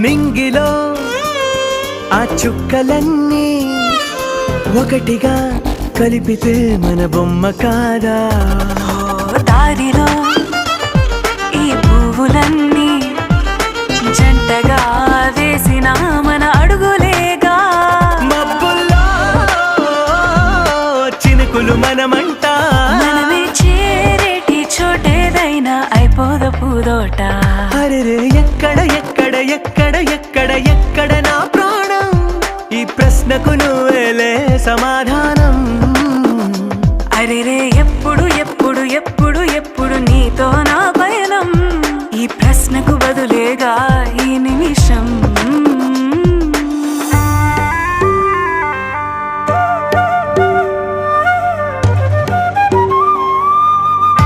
నింగిలో ఆ చుక్కలన్నీ ఒకటిగా కలిపితే మన బొమ్మ కాదా? దారిలో ఈ పువ్వులన్నీ జంటగా వేసిన మన అడుగులేగా. మబ్బుల్లో చినుకులు మనమంట, మనమే చేరేటి చోటేదైనా అయిపోదు పూదోట. అరెరే ఎక్కడ ఎక్కడ ఎక్కడ ఎక్కడ ఎక్కడ నా ప్రాణం? ఈ ప్రశ్నకు నువ్వేలే సమాధానం. అరెరే ఎప్పుడు ఎప్పుడు ఎప్పుడు ఎప్పుడు నీతో నా పయనం? ఈ ప్రశ్నకు బదులు